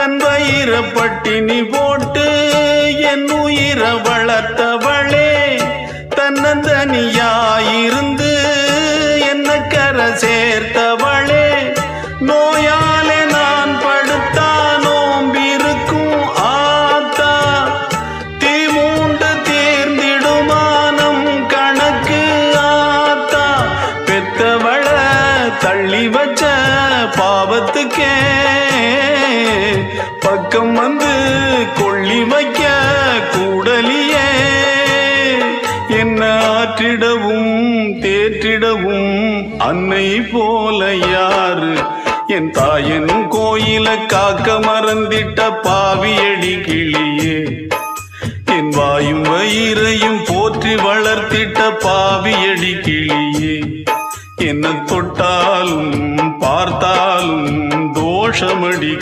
தன் வயிற பட்டினி போட்டு என் உயிர வளர்த்தவளே, தன்னந்தனியாயிருந்து என்ன கரை சேர்த்தவளே, நோயாலே நான் படுத்தா நோம்பிருக்கும் ஆத்தா, தீ மூண்டு தீர்ந்திடுமானம் கணக்கு ஆத்தா, பெத்தவள தள்ளி வச்ச பாவத்துக்கே பக்கம் வந்து கொள்ளி வைக்க கூடலியே, என்ன ஆற்றிடவும் தேற்றிடவும் அன்னை போல யாரு, என் தாயன் கோயில காக்க மறந்திட்ட பாவியடி கிளியே, என் வாயும் வயிறையும் போற்றி வளர்த்திட்ட பாவியடி கிளியே, என்ன தொட்டாலும் பார்த்தாலும் தோஷமடி